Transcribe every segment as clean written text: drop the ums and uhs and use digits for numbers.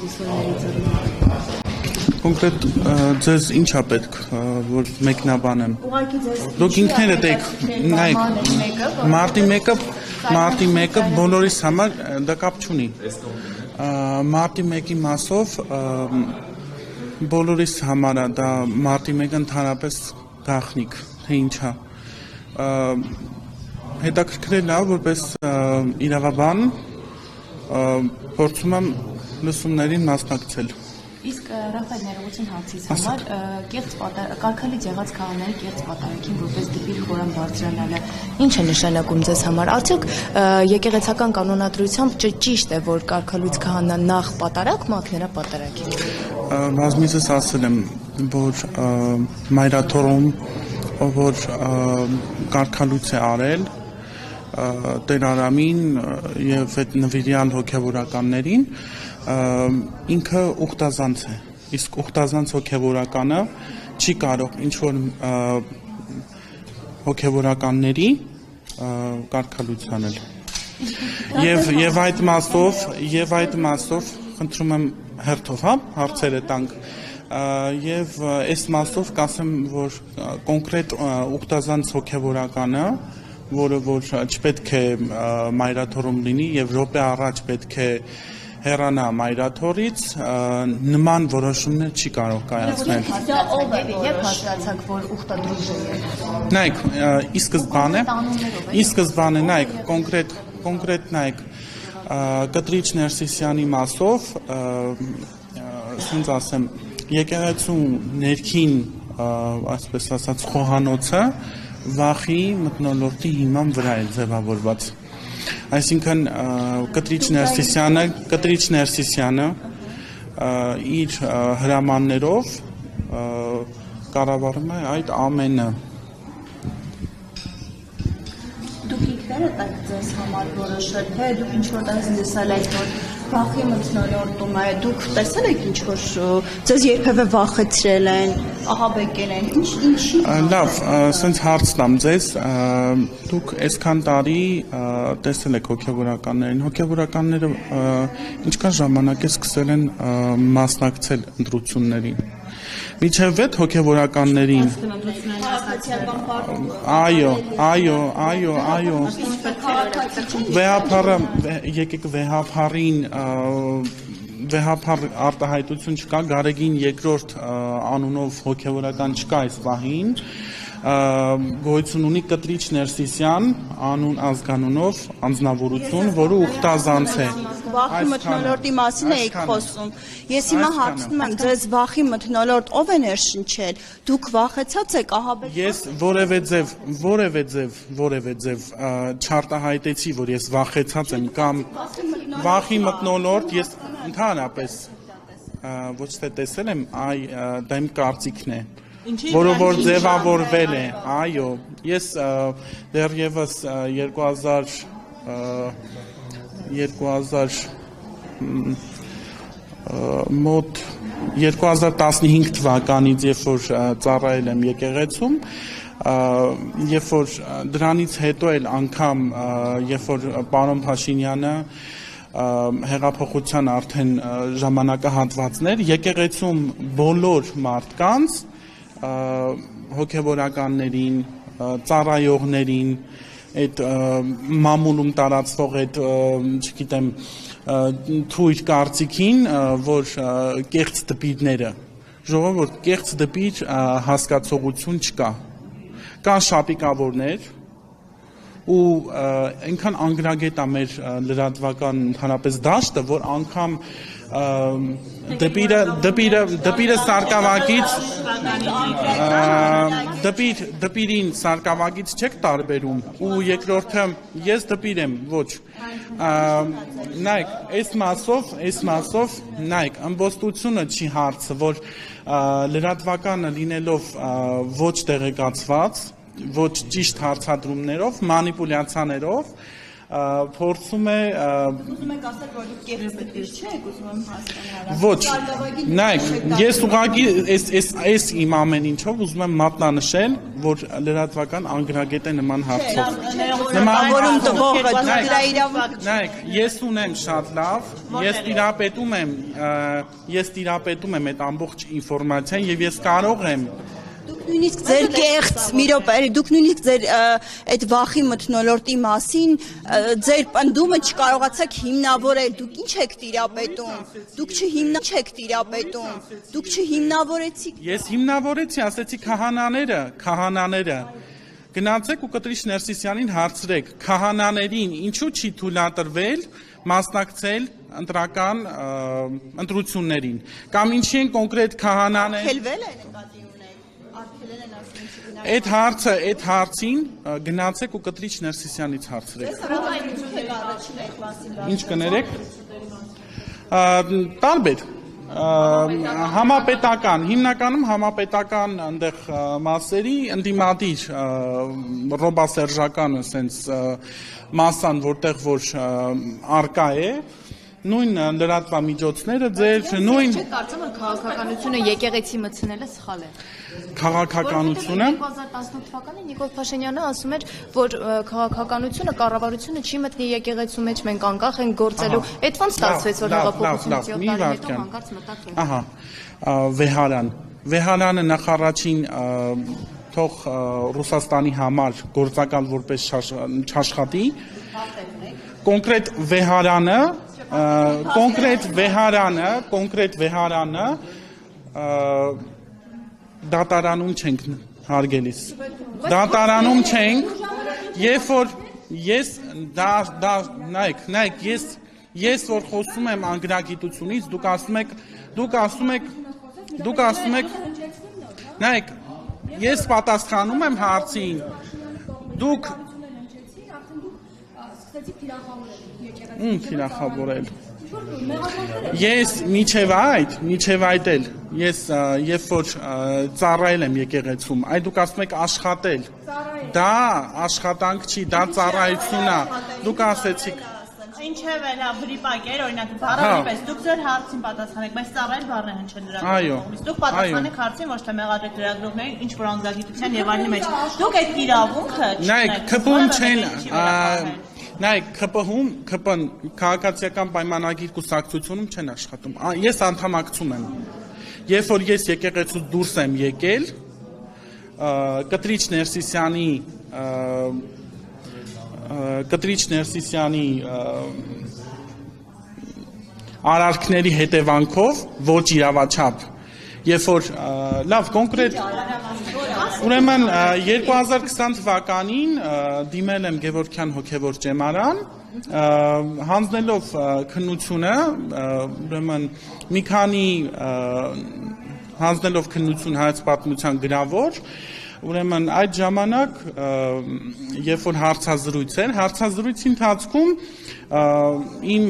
ուսումների ծրում։ Կոնկրետ ձեզ ինչ է պետք, որ մեկնաբանեմ։ Ուղղակի ձեզ Դուք ինքներդ եք, նայեք, մարտի 1-ը բոլորիս համար դա կապ չունի։ Մարտի 1-ի մասով բոլորիս համար դա մարտի 1-ը ընդհանրապես գաղտնիք, թե ինչա։ Հետաքրքրել է, որպես իրավաբան փորձում եմ լսումներին մասնակցել։ Իսկ Ռաֆայել ներողություն հարցից համար կեղծ կարգալից եղած քահանայի կեղծ պատարագին որպես դեպի խորան բարձրանալը ինչ է նշանակում ձեզ համար։ Արդյոք եկեղեցական կանոնադրությամբ ճիշտ է, որ կարգալից քահանան նախ պատարագ մաքներա պատարագի։ Բազմիցս ասել եմ, որ մայրաթորում, որ կարգալույց է արել Տեր Արամին եւ այդ նվիրյալ հոգեվորականներին, ինքը ուխտազանց է, իսկ ուխտազանց հոգեվորականը չի կարող ինչ-որ հոգեվորականների կարգալույց անել։ Եվ այդ մասով խնդրում եմ հերթով, հարցերը տանք, եւ այս մասով կասեմ, որ կոնկրետ ուխտազանց հոգեվորականը, որը որ չպետք է մայրաթորում լինի եւ րոպե առաջ պետք է հեռանա մայրաթորից, նման որոշումներ չի կարող կայացնել։ Դա ով է, երբ հասկացաք, որ ուխտադրուժ է։ Նայեք, ի սկզբանե նայեք, կոնկրետ նայեք, Կտրիչ Ներսիսյանի մասով, ասենց ասեմ, եկեղեցու ներքին, այսպես ասած, խոհանոցը վախի մթնոլորտի հիման վրա է ձևավորված։ Այսինքն Կտրիչ Ներսիսյանը իր հրամաններով կառավարում է այդ ամենը։ Դուք ինքներդ եք ձեզ համար որոշել, թե դուք ինչ-որ տես լսել եք, որ վախի մթնոլորտում է, դուք տեսել եք ինչ-որ ձեզ երբևէ վախեցրել են, ահաբեկել են, ինչի։ Լավ, սենց հարց տամ ձեզ, դուք այսքան տարի տեսել եք հոգեվորականները ինչքան ժամանակ է սկսել են մասնակցել ընտրություններին։ Միջև 6 հոգեվորականներին։ Այո։ Վեհափառը, եկեք վեհափառին վեհափառ արտահայտություն չկա, Գարեգին երկրորդ անունով հոգեվորական չկա այս պահին, գոյություն ունի Կտրիչ Ներսիսյան անուն ազգանունով անձնավորություն, որը ուխտազանց է։ Վախի մթնոլորտի մասին եք խոսում։ Ես հիմա հարցնում եմ, ձեզ վախի մթնոլորտ ով է ներշնչել։ Դուք վախեցած եք ահաբեկված։ Ես որևէ ձև չարտահայտեցի, որ ես վախեցած եմ կամ վախի մթնոլորտ ես ընդհանրապես ոչ թե տեսել եմ, դա իմ կարծիքն է, որը որ ձևավորվել է, այո, ես դեռևս 2015 թվականից, երբ որ ծառայել եմ եկեղեցում, երբ որ դրանից հետո էլ անգամ, երբ որ պարոն Փաշինյանը հեղափոխության արդեն ժամանակահատվածներ, եկեղեցում բոլոր մարդկանց, հոգեվորականներին, ծառայողներին, այդ մամուլում տարածվող այդ, չգիտեմ, թույր կարծիքին, որ կեղծ դպիրները, ժողովուրդ, կեղծ դպիր հասկացողություն չկա, կան շապիկավորներ, ու այնքան անգրագետ է մեր լրատվական ընդհանրապես դաշտը, որ անգամ դպիրը սարկավագից դպիրին սարկավագից չեք տարբերում ու երկրորդը ես դպիր եմ, ոչ, նայք, այս մասով նայք, ըմբոստությունը չի հարցը, որ լրատվականը լինելով ոչ տեղեկացված, ոչ ճիշտ հարցադրումներով, մանիպուլյացիաներով փորձում է Ուզում եք ասել, որ դուք կեղծիքներ չեք, ուզում եմ հասկանալ։ Ոչ, նայեք, ես ուղղակի այս իմ ամեն ինչով ուզում եմ մատնանշել, որ լրատվական անգրագետ է նման հարցով։ Որում տվողը դրա իրավունք։ Նայեք, ես ունեմ շատ լավ, ես տիրապետում եմ այդ ամբողջ ինֆորմացիան եւ ես կարող եմ Դուք նույնիսկ ձեր կեղծ, մի րոպե, դուք նույնիսկ ձեր այդ վախի մթնոլորտի մասին ձեր պնդումը չկարողացաք հիմնավորել, դուք ինչ եք տիրապետում, դուք չհիմնավորեցիք։ Ես հիմնավորեցի, ասեցի քահանաները, գնացեք ու կտրիչ Ներսիսյանին հարցրեք, քահանաներին ինչու չի թույլատրվել մասնակցել ընտրական ընտրություններին, կամ ինչի են կոնկրետ քահանաներ Արգելվել է նկատի ունեք, արգելել են ասում Այդ հարցին գնացեք ու կտրիչ Ներսիսյանից հարցրեք։ Ինչ կներեք։ Տարբեր համապետական, հիմնականում համապետական այնտեղ մասերի ընդդիմադիր ռոբասերժականը սենց մասան, որտեղ որ արկա է, նույն լրատվամիջոցները ձեր նույն Կարծում եմ քաղաքականությունը եկեղեցի մտցնելը սխալ է։ Քաղաքականությունը 2018 թվականին Նիկոլ Փաշինյանը ասում էր, որ քաղաքականությունը, կառավարությունը չի մտնի եկեղեցու մեջ, մենք անկախ ենք գործելու։ Այդ ոնց ստացվեց, որ հեղափոխությունից 7 տարի հետո հանկարծ մտակ ենք։ Ահա, Վեհարանը նախարարին թող Ռուսաստանի համար գործակալ որպես չաշխատի, կոնկրետ Վեհարանը դատարանում չենք հարգելիս։ Դատարանում չենք, երբ որ ես որ խոսում եմ անգրագիտությունից, դուք ասում եք, նայեք, ես պատասխանում եմ հարցին, դուք թիրախավորել։ Ես միջև այդ էլ, ես երբ որ ծառայել եմ եկեղեցում, այդ դուք ասում եք աշխատել, դա աշխատանք չի, դա ծառայություն է, դուք ասեցիք, Ինչև էլ վրիպակեր, օրինակ բառերի պես, դուք ձեր հարցին պատասխանեք, բայց ծառայել բառը հնչել լրագրողից, դուք պատասխանեք հարցին, ոչ թե մեղադրեք լրագրողներին, ինչ որ անգագիտության եւ այլնի մեջ, դուք այդ իրավունքը Նայեք, ԿՊ-ում քաղաքացիական պայմանագիր կուսակցությունում չեն աշխատում, ես անդամակցում եմ, երբ որ ես եկեղեցուց դուրս եմ եկել, Կտրիչ Ներսիսյանի արարքների հետևանքով ոչ իրավաչափ, երբ որ լավ կոնկրետ ուրեմն 2020 թվականին դիմել եմ Գևորգյան հոգևոր ճեմարան, հանձնելով քննությունը, ուրեմն մի քանի հանձնելով քննություն հայոց պատմության գրավոր, ուրեմն այդ ժամանակ երբ որ հարցազրույցի ընթացքում իմ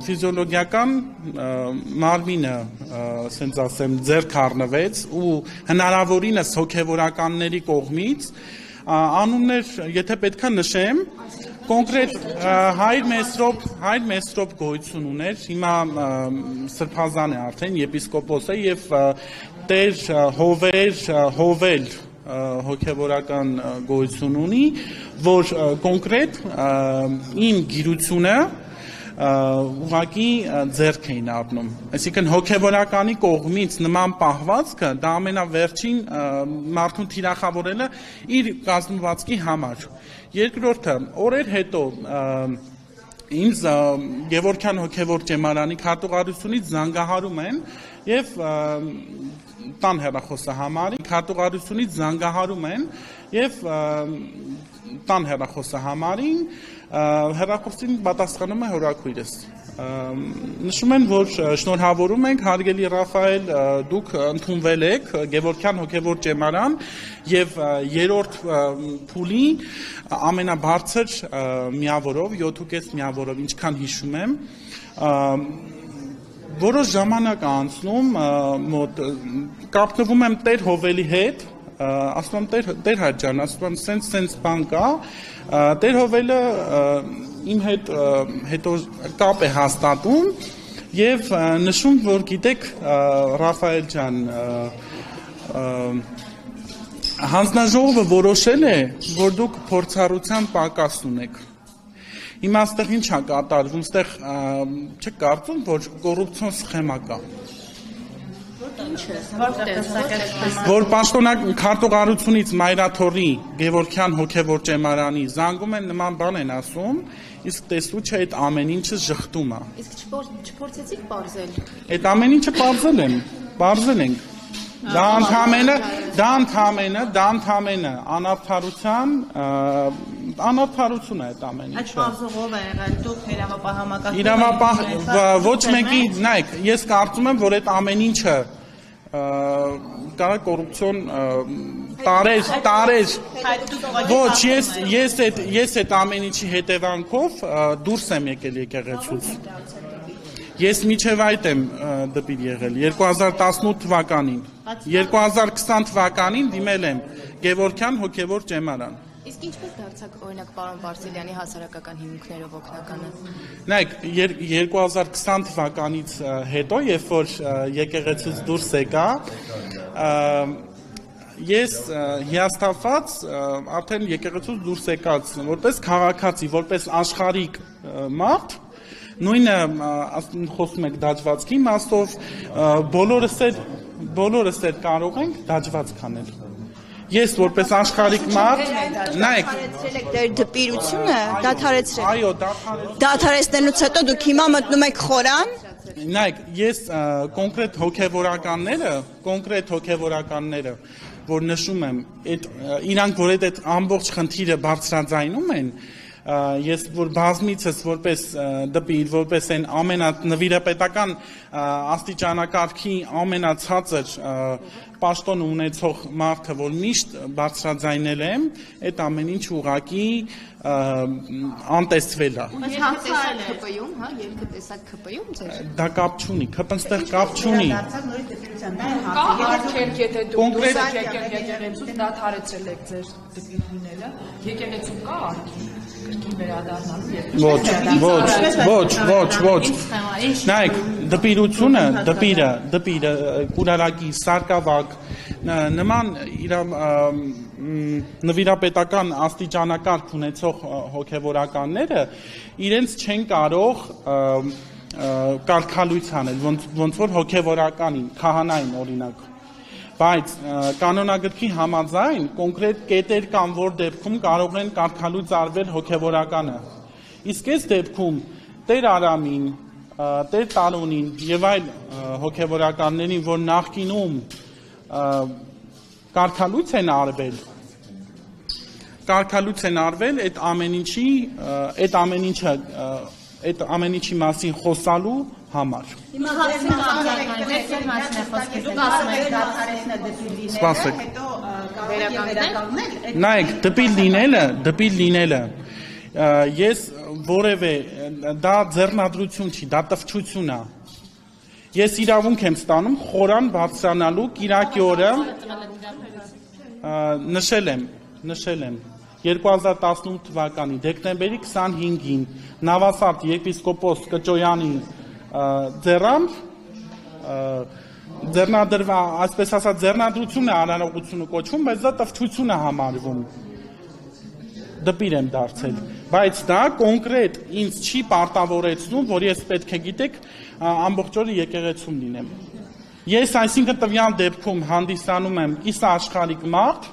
ֆիզիոլոգիական մարմինը, ասենց ասեմ, ձեռք առնվեց ու հնարավորինս հոգևորականների կողմից անուններ, եթե պետքա նշեմ, կոնկրետ Հայր Մեսրոպ գոյություն ուներ, հիմա սրբազան է արդեն, եպիսկոպոս է եւ Տեր Հովել հոգևորական գոյություն ունի, որ կոնկրետ իմ գիրությունը ուղղակի ձեռք էին առնում։ Այսինքն հոգևորականի կողմից նման պահվածքը դա ամենավերջին մարդուն թիրախավորելը իր կազմվածքի համար։ Երկրորդը, օրեր հետո ինձ Գևորգյան հոգևոր ճեմարանի քարտուղարությունից զանգահարում են եւ տան հեռախոսահամարին քարտուղարությունից զանգահարում են եւ տան հեռախոսահամարին հեռախոսին պատասխանում է հորաքույրս նշում են որ շնորհավորում ենք հարգելի Ռաֆայել դուք ընդունվել եք Գևորգյան հոգևոր ճեմարան եւ երրորդ փուլի ամենաբարձր միավորով 7.5 միավորով ինչքան հիշում եմ որոշ ժամանակ անցնում մոտ կապնվում եմ Տեր Հովելի հետ ասում եմ Տեր Հայր ջան ասում եմ սենց բան կա Տեր Հովելը իմ հետ հետո կապ է հաստատում եւ նշում, որ գիտեք Ռաֆայել ջան, հանձնաժողովը որոշել է, որ դուք փորձառության պակաս ունեք։ Հիմա այստեղ ինչ է կատարվում, այստեղ չկարծում, որ կոռուպցիոն սխեմա կա։ Որ պաշտոնակ քարտուղարությունից Մայրաթորի Գևորգյան հոգևոր ճեմարանի զանգում են նման բան են ասում, իսկ տեսու չէ այդ ամեն ինչը ժխտում է։ Իսկ չփորձեցիք բարձել։ Այդ ամեն ինչը բարձել ենք։ Դա ընդհանրապես անարդարություն է այդ ամեն ինչը։ Այդ բարձողով է եղել դուք իրավապահ ոչ մեկի, նայեք, ես կարծում եմ, որ այդ ամեն ինչը կարա կոռուպցիոն տարեր ոչ ես այդ ամեն ինչի հետևանքով դուրս եմ եկել եկեղեցուց։ Ես միջև այդ եմ դպիր եղել 2018 թվականին, 2020 թվականին դիմել եմ Գևորգյան հոգևոր ճեմարան։ Իսկ ինչպես դարձաք օրինակ պարոն Բարսելյանի հասարակական հիմունքներով օգնականը։ Նայեք, 2020 թվականից հետո, երբ որ եկեղեցուց դուրս եկա, ես հիասթափված արդեն եկեղեցուց դուրս եկած որպես քաղաքացի, որպես աշխարհիկ մարդ, նույնը խոսում եք դաջվածքի մասով, բոլորս էլ կարող ենք դաջվածք անել։ Ես որպես աշխարհիկ մարդ, նայեք, դեր դպիրությունը դադարեցրել։ Այո, Դադարեցնելուց հետո դուք հիմա մտնում եք խորան։ Նայեք, ես կոնկրետ հոգևորականները, որ նշում եմ, իրանք որ այդ ամբողջ խնդիրը բարձրաձայնում են, ես որ բազմիցս որպես դպիր, որպես այն ամենանվիրապետական աստիճանակարգի ամենացածր պաշտոն ունեցող մարդը, որ միշտ բարձրաձայնել եմ, այդ ամեն ինչ ուղղակի անտեսվել է։ ՔՊ-ում, հա, երկը տեսակ ՔՊ-ում ձեր։ Դա կապ չունի, ՔՊ-ն կապ չունի։ Կա արգելք, եթե դուք եկեղեցուց դադարեցրել եք ձեր դպիրները, եկեղեցու կա արգելք։ Ոչ, նայեք, դպիրը, կուրարակի, սարկավակ, նման նվիրապետական աստիճանակարգ ունեցող հոգևորականները իրենց չեն կարող կարգալույց անել, ոնց որ հոգևորականին, քահանային օրինակ։ Բայց կանոնագրքի համաձայն կոնկրետ կետեր կամ որ դեպքում կարող են կարգալույց արվել հոգևորականը։ Իսկ այս դեպքում Տեր Արամին, Տեր Տարոնին եւ այլ հոգևորականներին, որ նախկինում կարգալույց են արվել, այդ ամեն ինչի մասին խոսալու համար։ Հիմա հարցին մասին է խոսքը, դուք ասում եք դադարեցնել դպիր լինելը, հետո վերականգնել։ Նայեք, դպիր լինելը, ես որևէ դա ձեռնադրություն չի, դա տվչություն է։ Ես իրավունք եմ ստանում խորան բարձրանալու կիրակի օրը նշել եմ 2018 թվականի դեկտեմբերի 25-ին Նավասարդ եպիսկոպոս Կճոյանի ձեռամբ այսպես ասած ձեռնադրություն է անարողությունը կոչվում, բայց դա տվչություն է համարվում։ Դպիր եմ դարձել, բայց դա կոնկրետ ինձ չի պարտավորեցնում, որ ես պետք է գիտեք ամբողջ օրը եկեղեցում լինեմ։ Ես այսինքն տվյալ դեպքում հանդիսանում եմ կիսաաշխարհիկ մարդ,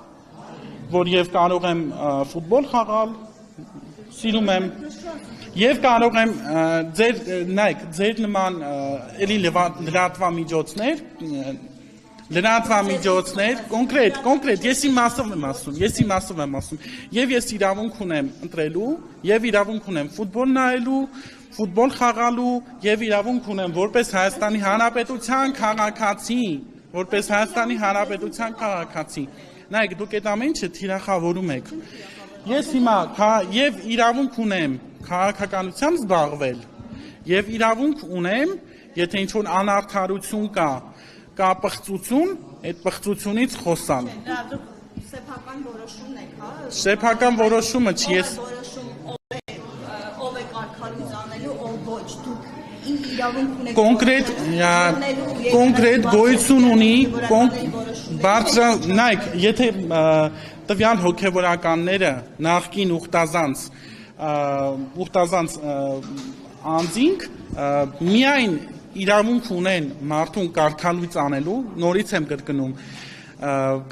որ եւ կարող եմ ֆուտբոլ խաղալ, սիրում եմ, եւ կարող եմ ձեր նման էլի լրատվամիջոցներ, կոնկրետ, ես իմ մասով եմ ասում, եւ ես իրավունք ունեմ ընտրելու, եւ իրավունք ունեմ ֆուտբոլ նայելու, ֆուտբոլ խաղալու, եւ իրավունք ունեմ որպես Հայաստանի Հանրապետության քաղաքացի, Նայեք, դուք այդ ամեն ինչը թիրախավորում եք։ Ես հիմա եւ իրավունք ունեմ քաղաքականությամբ զբաղվել, եւ իրավունք ունեմ, եթե ինչ-որ անարդարություն կա պղծություն, այդ պղծությունից խոսալ։ Դա դուք սեփական որոշումն եք, հա։ Սեփական որոշումը չի, ես ով է կարգալույս անելու, ով ոչ, դուք իրավունք ունեք կոնկրետ գոյություն ունի նայեք, եթե տվյալ հոգևորականները նախկին ուխտազանց անձինք միայն իրավունք ունեն մարդուն կարգալույց անելու, նորից եմ կրկնում,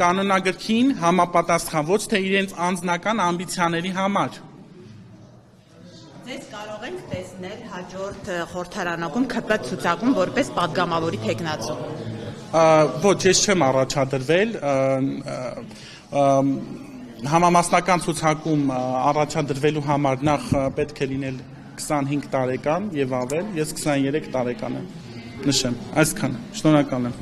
կանոնագրքին համապատասխան, ոչ թե իրենց անձնական ամբիցիաների համար։ Ձեզ կարող ենք տեսնել հաջորդ խորհրդարանակում ՔՊ ցուցակում որպես պատգամավորի թեկնածու։ Ոչ, ես չեմ առաջադրվել, համամասնական ցուցակում առաջադրվելու համար նախ պետք է լինել 25 տարեկան եւ ավել, ես 23 տարեկան եմ, նշեմ, այսքանը, շնորհակալ եմ։